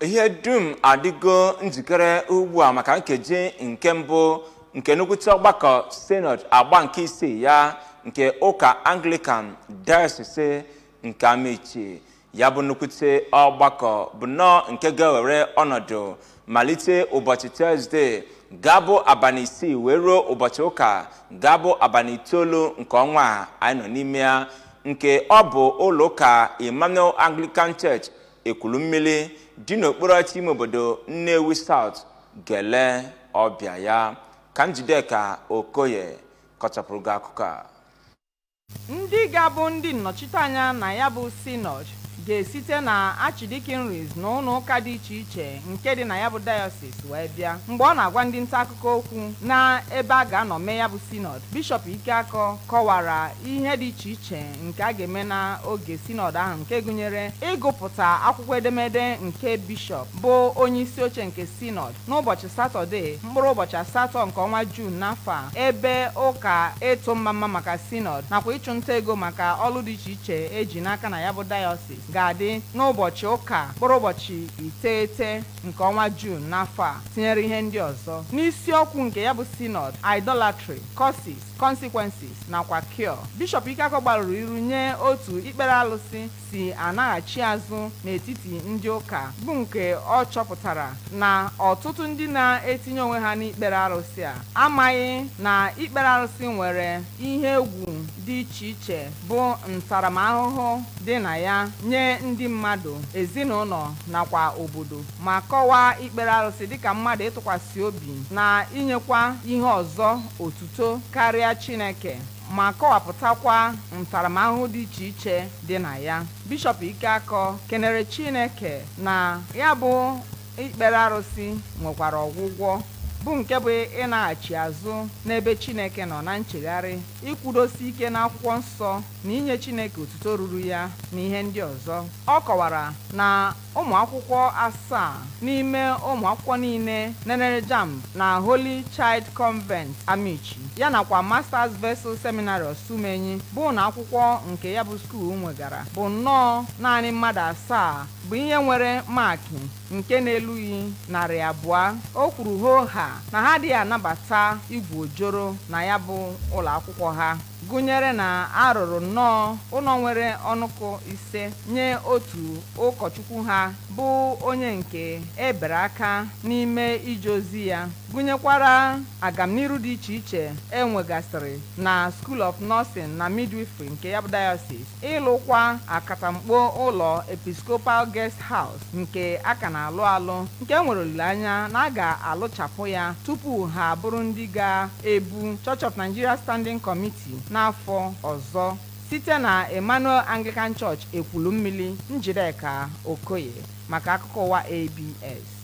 ihe dum adịgo njikere ugbu a maka nkeji nke mbụ nke nnukwute ọgbakọ synod agba nke isii ya nke ụka Anglican Diocese nke Amichi. Ya bụ nnukwute ọgbakọ bụ nnọọ nke ga-ewere ọnọdụ malite ụbọchị Tuesday gabụ abalị 6 wee ruo ụbọchị ụka gabụ abalị 9 nke ọnwa anyị nọ n'ime ya, nke ọ bụ ụlọ ụka Emmanuel Anglican Church Ekwulu mmiri dị n'okpuru ọchị ime obodo Nnewi South gele ọbịa ya. Ka Njideka Okoye kọchapụrụ gị akụkọ a. Ndị ga-abụ ndị nnọchiteanya na ya bụ synod ga-esite na Archdeaconries na ụlọ ụka dị iche iche nke dị na ya bụ diocese wee bịa. Mgbe ọ na-agwa ndị nta akụkọ okwu na ebe a ga-anọ mee ya bụ synod, Bishop Ikeakor kọwara ihe dị iche iche nke a ga-eme n'oge synod ahụ, nke gụnyere ịgụpụta akwụkwọ edemede nke bishop bụ onye isi oche nke synod n'ụbọchị Satọde mkpụrụ ụbọchị 8 nke ọnwa June n'afọ a, ebe ụka ịtụ mmamma maka synod nakwa ịchụ nta ego maka ọlụ dị iche iche eji n'aka na ya bụ diocese ga-adị n'ụbọchị ụka mkpụrụ ụbọchị 9 nke ọnwa June n'afọ a, tinyere ihe ndị ọzọ. N'isiokwu nke ya bụ synod, idolatry, causes, consequences nakwa cure, Bishop Ikeakor gbarụrụ iru nye otu ikpere alụsị si anaghachi azụ n'etiti ndị ụka, bụ nke ọ chọpụtara na ọtụtụ ndị na-etinye onwe ha n'ikpere arụsị a amaghị na ikpere arụsị nwere ihe egwu dị iche iche bụ ntaramahụhụ dị na ya nye ndị mmadụ, ezinụlọ nakwa obodo, ma kọwaa ikpere arụsị dịka mmadụ ịtụkwasị obi na inyekwa ihe ọzọ otuto karịa Chineke, ma kọwapụtakwa ntaramahụhụ dị iche iche dị na ya. Bishop Ikeakor kenere Chineke na ya bụ ikpere arụsị nwekwara ọgwụgwọ, bụ nke bụ ịnaghachi azụ n'ebe Chineke nọ na nchegharị, ikwudosi ike n'akwụkwọ nsọ na inye Chineke otuto ruru ya na ihe ndị ọzọ. Ọ kọwara na ụmụ akwụkwọ 7 n'ime ụmụ akwụkwọ niile nenere JAMB na Holy Child Convent Amichi ya nakwa Masters Vessel Seminary Osumenyi bụ ụlọ akwụkwọ nke ya bụ skuul nwegara bụ nnọọ naanị mmadụ 7 bụ ihe nwere maakị nke na-elughị 200. O kwuru hoo ha na ha adịghị anabata igwu ojoro na ya bụ ụlọ akwụkwọ ha, gụnyere na arụrụ nnọọ ụlọ nwere ọnụkụ 5 nye otu ụkọchukwu ha bụ onye nke ebere aka n'ime ije ozi ya, gụnyekwara agamniru dị iche iche enwegasịrị na School of Nursing na Midwifery nke ya bụ diocese, ịlụkwa akatamkpo ụlọ Episcopal Guest House nke aka na-alụ alụ, nke nwere olileanya na a ga-alụchapụ ya tupu ha bụrụ ndị ga-ebu Church of Nigeria Standing Committee n'afọ ọzọ. Site na Emmanuel Anglican Church Ekwulu mmiri, Njideka Okoye maka akụkọ ụwa ABS.